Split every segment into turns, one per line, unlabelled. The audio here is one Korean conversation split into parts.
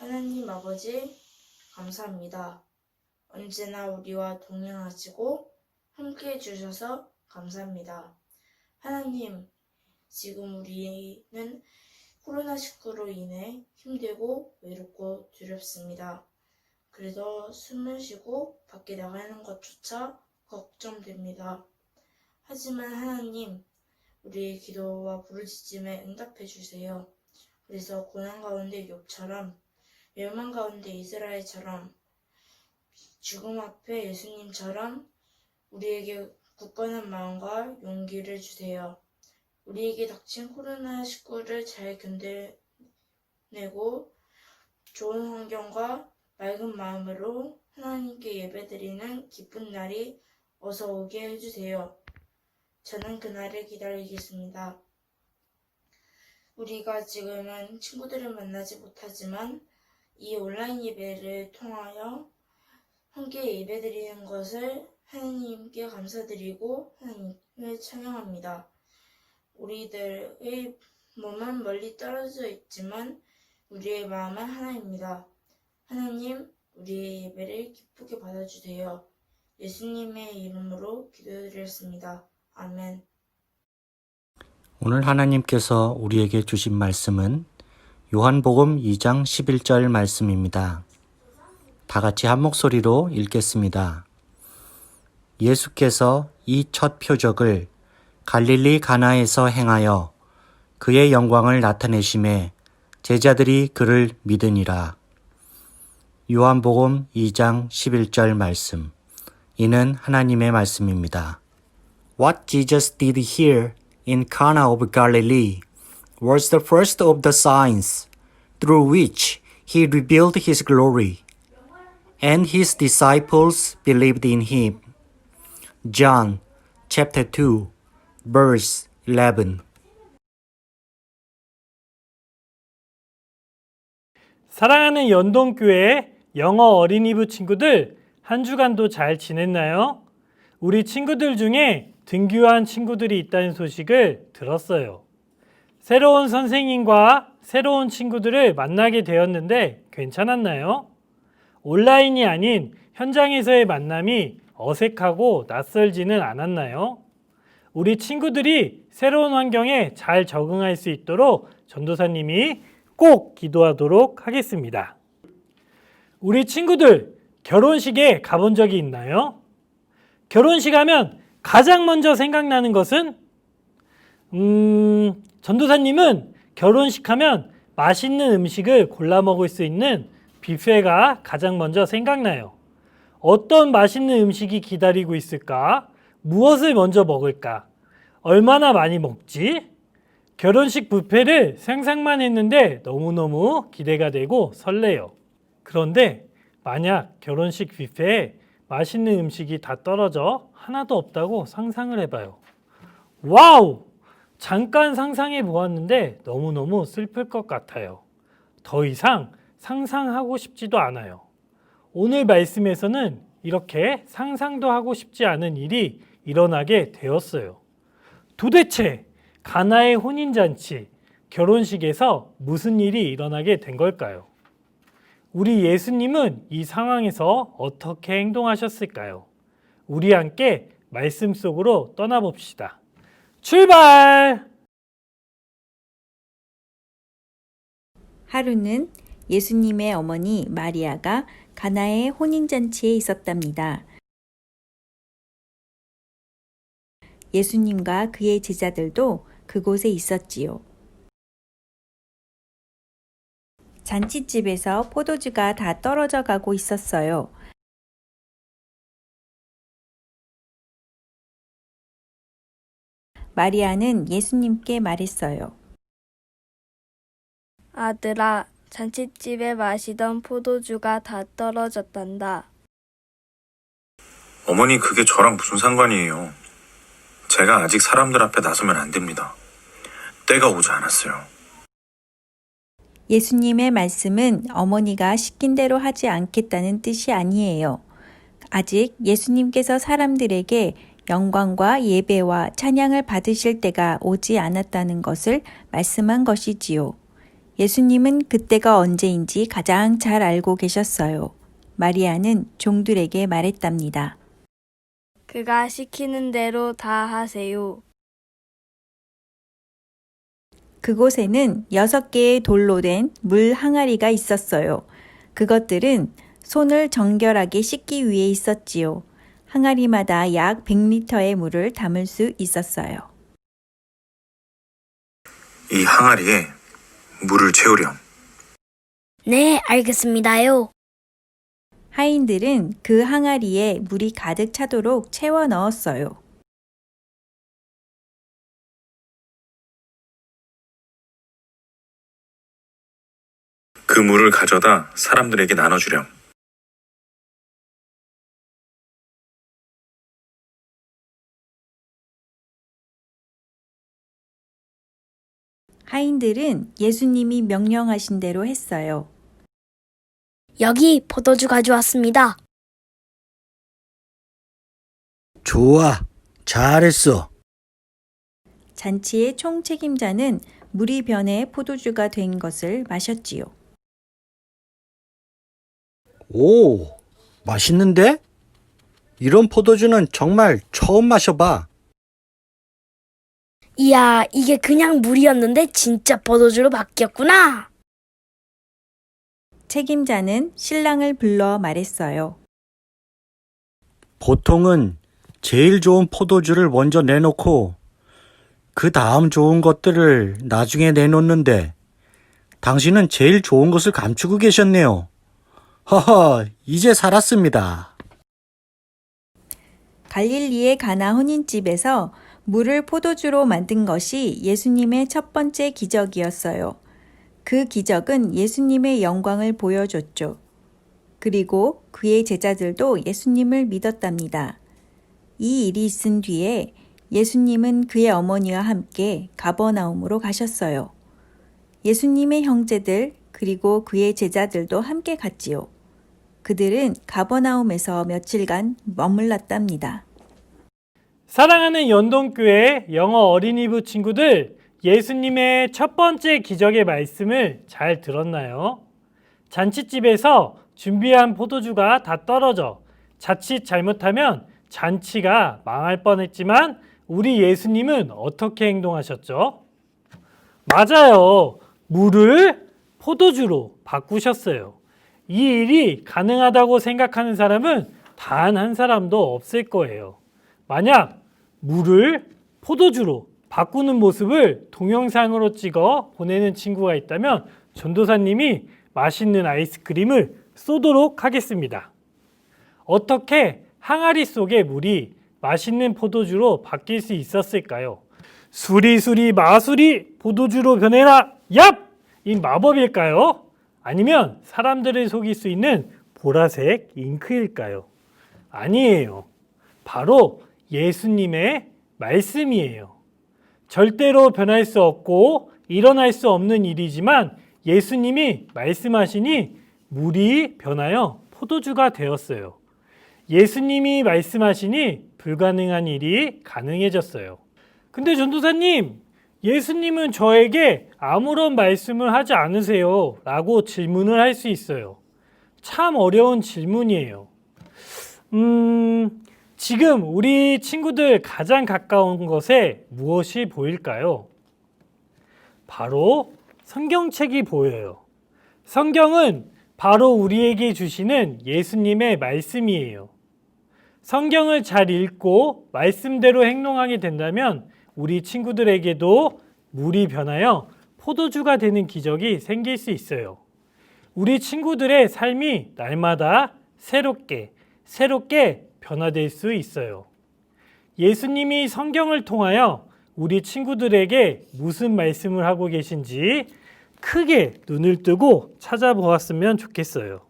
하나님 아버지, 감사합니다. 언제나 우리와 동행하시고 함께해 주셔서 감사합니다. 하나님, 지금 우리는 코로나19로 인해 힘들고 외롭고 두렵습니다. 그래도 숨을 쉬고 밖에 나가는 것조차 걱정됩니다. 하지만 하나님, 우리의 기도와 부르짖음에 응답해 주세요. 그래서 고난 가운데 욥처럼, 멸망 가운데 이스라엘처럼, 죽음 앞에 예수님처럼 우리에게 굳건한 마음과 용기를 주세요. 우리에게 닥친 코로나19를 잘 견뎌내고 좋은 환경과 맑은 마음으로 하나님께 예배드리는 기쁜 날이 어서 오게 해주세요. 저는 그날을 기다리겠습니다. 우리가 지금은 친구들을 만나지 못하지만 이 온라인 예배를 통하여 함께 예배드리는 것을 하나님께 감사드리고 하나님을 찬양합니다. 우리들의 몸은 멀리 떨어져 있지만 우리의 마음은 하나입니다. 하나님, 우리의 예배를 기쁘게 받아주세요. 예수님의 이름으로 기도드렸습니다. 아멘.
오늘 하나님께서 우리에게 주신 말씀은 요한복음 2장 11절 말씀입니다. 다 같이 한 목소리로 읽겠습니다. 예수께서 이 첫 표적을 갈릴리 가나에서 행하여 그의 영광을 나타내심에 제자들이 그를 믿으니라. 요한복음 2장 11절 말씀. 이는 하나님의 말씀입니다. What Jesus did here in Cana of Galilee was the first of the signs through which he revealed his glory, and his disciples believed in him. John chapter 2, verse 11.
사랑하는 연동교회 영어 어린이부 친구들, 한 주간도 잘 지냈나요? 우리 친구들 중에 등교한 친구들이 있다는 소식을 들었어요. 새로운 선생님과 새로운 친구들을 만나게 되었는데 괜찮았나요? 온라인이 아닌 현장에서의 만남이 어색하고 낯설지는 않았나요? 우리 친구들이 새로운 환경에 잘 적응할 수 있도록 전도사님이 꼭 기도하도록 하겠습니다. 우리 친구들 결혼식에 가본 적이 있나요? 결혼식 하면 가장 먼저 생각나는 것은 전도사님은 결혼식 하면 맛있는 음식을 골라 먹을 수 있는 뷔페가 가장 먼저 생각나요. 어떤 맛있는 음식이 기다리고 있을까? 무엇을 먼저 먹을까? 얼마나 많이 먹지? 결혼식 뷔페를 상상만 했는데 너무너무 기대가 되고 설레요. 그런데 만약 결혼식 뷔페에 맛있는 음식이 다 떨어져 하나도 없다고 상상을 해봐요. 와우! 잠깐 상상해 보았는데 너무너무 슬플 것 같아요. 더 이상 상상하고 싶지도 않아요. 오늘 말씀에서는 이렇게 상상도 하고 싶지 않은 일이 일어나게 되었어요. 도대체 가나의 혼인잔치, 결혼식에서 무슨 일이 일어나게 된 걸까요? 우리 예수님은 이 상황에서 어떻게 행동하셨을까요? 우리 함께 말씀 속으로 떠나봅시다. 출발!
하루는 예수님의 어머니 마리아가 가나의 혼인잔치에 있었답니다. 예수님과 그의 제자들도 그곳에 있었지요. 잔치집에서 포도주가 다 떨어져 가고 있었어요. 마리아는 예수님께 말했어요.
아들아, 잔치집에 마시던 포도주가 다 떨어졌단다.
어머니, 그게 저랑 무슨 상관이에요? 제가 아직 사람들 앞에 나서면 안 됩니다. 때가 오지 않았어요.
예수님의 말씀은 어머니가 시킨 대로 하지 않겠다는 뜻이 아니에요. 아직 예수님께서 사람들에게 영광과 예배와 찬양을 받으실 때가 오지 않았다는 것을 말씀한 것이지요. 예수님은 그때가 언제인지 가장 잘 알고 계셨어요. 마리아는 종들에게 말했답니다.
그가 시키는 대로 다 하세요.
그곳에는 6개의 돌로 된 물 항아리가 있었어요. 그것들은 손을 정결하게 씻기 위해 있었지요. 항아리마다 약 100리터의 물을 담을 수 있었어요.
이 항아리에 물을 채우렴.
네, 알겠습니다요.
하인들은 그 항아리에 물이 가득 차도록 채워 넣었어요.
그 물을 가져다 사람들에게 나눠주렴.
하인들은 예수님이 명령하신 대로 했어요.
여기 포도주 가져왔습니다.
좋아, 잘했어.
잔치의 총책임자는 물이 변해 포도주가 된 것을 마셨지요.
오, 맛있는데? 이런 포도주는 정말 처음 마셔봐.
이야, 이게 그냥 물이었는데 진짜 포도주로 바뀌었구나.
책임자는 신랑을 불러 말했어요.
보통은 제일 좋은 포도주를 먼저 내놓고 그 다음 좋은 것들을 나중에 내놓는데 당신은 제일 좋은 것을 감추고 계셨네요. 허허, 이제 살았습니다.
갈릴리의 가나 혼인집에서 물을 포도주로 만든 것이 예수님의 첫 번째 기적이었어요. 그 기적은 예수님의 영광을 보여줬죠. 그리고 그의 제자들도 예수님을 믿었답니다. 이 일이 있은 뒤에 예수님은 그의 어머니와 함께 가버나움으로 가셨어요. 예수님의 형제들 그리고 그의 제자들도 함께 갔지요. 그들은 가버나움에서 며칠간 머물렀답니다.
사랑하는 연동교회 영어 어린이부 친구들, 예수님의 첫 번째 기적의 말씀을 잘 들었나요? 잔치집에서 준비한 포도주가 다 떨어져 자칫 잘못하면 잔치가 망할 뻔했지만 우리 예수님은 어떻게 행동하셨죠? 맞아요. 물을 포도주로 바꾸셨어요. 이 일이 가능하다고 생각하는 사람은 단 한 사람도 없을 거예요. 만약 물을 포도주로 바꾸는 모습을 동영상으로 찍어 보내는 친구가 있다면 전도사님이 맛있는 아이스크림을 쏘도록 하겠습니다. 어떻게 항아리 속의 물이 맛있는 포도주로 바뀔 수 있었을까요? 수리수리 마수리 포도주로 변해라 얍! 이 마법일까요? 아니면 사람들을 속일 수 있는 보라색 잉크일까요? 아니에요. 바로 예수님의 말씀이에요. 절대로 변할 수 없고 일어날 수 없는 일이지만 예수님이 말씀하시니 물이 변하여 포도주가 되었어요. 예수님이 말씀하시니 불가능한 일이 가능해졌어요. 근데 전도사님, 예수님은 저에게 아무런 말씀을 하지 않으세요 라고 질문을 할 수 있어요. 참 어려운 질문이에요. 지금 우리 친구들 가장 가까운 것에 무엇이 보일까요? 바로 성경책이 보여요. 성경은 바로 우리에게 주시는 예수님의 말씀이에요. 성경을 잘 읽고 말씀대로 행동하게 된다면 우리 친구들에게도 물이 변하여 포도주가 되는 기적이 생길 수 있어요. 우리 친구들의 삶이 날마다 새롭게 변화될 수 있어요. 예수님이 성경을 통하여 우리 친구들에게 무슨 말씀을 하고 계신지 크게 눈을 뜨고 찾아보았으면 좋겠어요.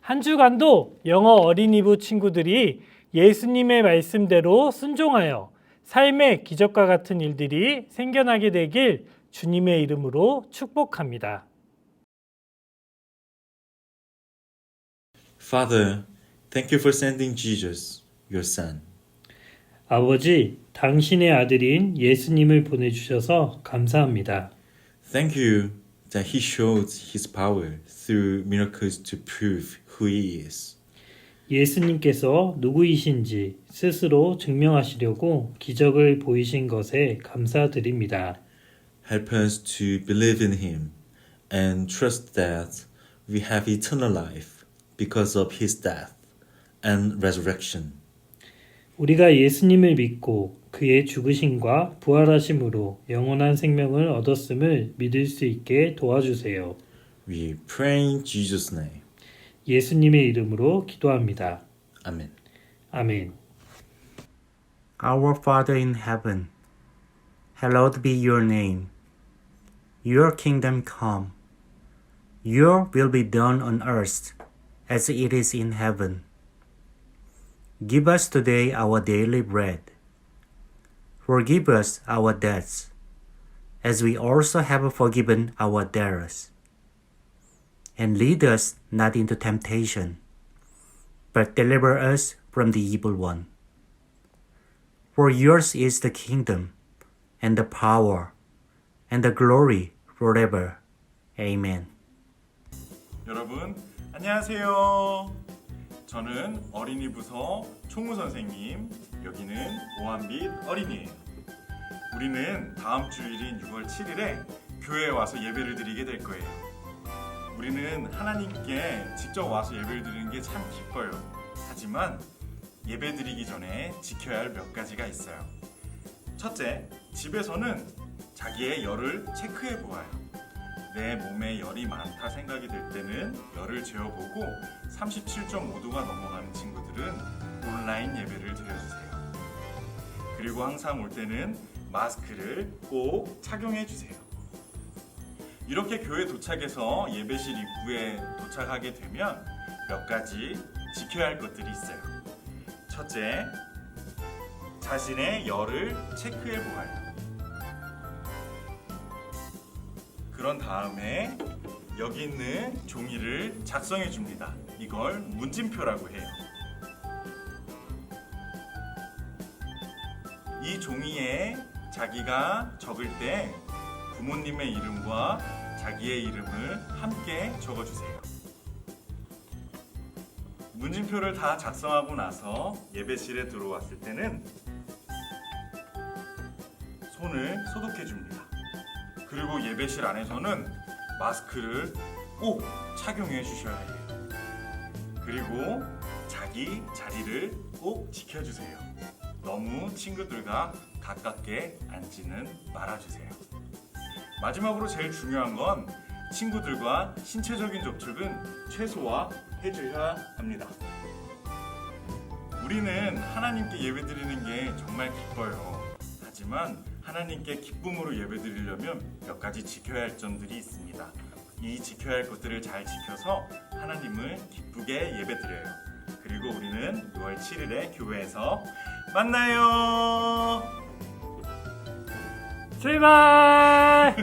한 주간도 영어 어린이부 친구들이 예수님의 말씀대로 순종하여 삶의 기적과 같은 일들이 생겨나게 되길 주님의 이름으로 축복합니다.
Father, thank you for sending Jesus, your son.
아버지, 당신의 아들인 예수님을 보내주셔서 감사합니다.
Thank you that He showed His power through miracles to prove who He is.
예수님께서 누구이신지 스스로 증명하시려고 기적을 보이신 것에 감사드립니다.
Help us to believe in Him and trust that we have eternal life because of His death and resurrection.
우리가 예수님을 믿고 그의 죽으심과 부활하심으로 영원한 생명을 얻었음을 믿을 수 있게 도와주세요.
We pray in Jesus' name.
예수님의 이름으로 기도합니다.
Amen.
아멘.
Our Father in heaven, hallowed be your name. Your kingdom come. Your will be done on earth as it is in heaven. Give us today our daily bread. Forgive us our debts, as we also have forgiven our debtors. And lead us not into temptation, but deliver us from the evil one. For yours is the kingdom, and the power, and the glory forever. Amen.
여러분 안녕하세요. 저는 어린이 부서 총무 선생님, 여기는 오한빛 어린이에요. 우리는 다음 주일인 6월 7일에 교회에 와서 예배를 드리게 될 거예요. 우리는 하나님께 직접 와서 예배를 드리는 게 참 기뻐요. 하지만 예배 드리기 전에 지켜야 할 몇 가지가 있어요. 첫째, 집에서는 자기의 열을 체크해 보아요. 내 몸에 열이 많다 생각이 들 때는 열을 재어보고 37.5도가 넘어가는 친구들은 온라인 예배를 드려주세요. 그리고 항상 올 때는 마스크를 꼭 착용해 주세요. 이렇게 교회 도착해서 예배실 입구에 도착하게 되면 몇 가지 지켜야 할 것들이 있어요. 첫째, 자신의 열을 체크해 보아요. 그런 다음에 여기 있는 종이를 작성해 줍니다. 이걸 문진표라고 해요. 이 종이에 자기가 적을 때 부모님의 이름과 자기의 이름을 함께 적어주세요. 문진표를 다 작성하고 나서 예배실에 들어왔을 때는 손을 소독해 줍니다. 그리고 예배실 안에서는 마스크를 꼭 착용해 주셔야 해요. 그리고 자기 자리를 꼭 지켜주세요. 너무 친구들과 가깝게 앉지는 말아주세요. 마지막으로 제일 중요한 건 친구들과 신체적인 접촉은 최소화해 주셔야 합니다. 우리는 하나님께 예배드리는 게 정말 기뻐요. 하지만 하나님께 기쁨으로 예배드리려면 몇 가지 지켜야 할 점들이 있습니다. 이 지켜야 할 것들을 잘 지켜서 하나님을 기쁘게 예배드려요. 그리고 우리는 6월 7일에 교회에서 만나요.
출발!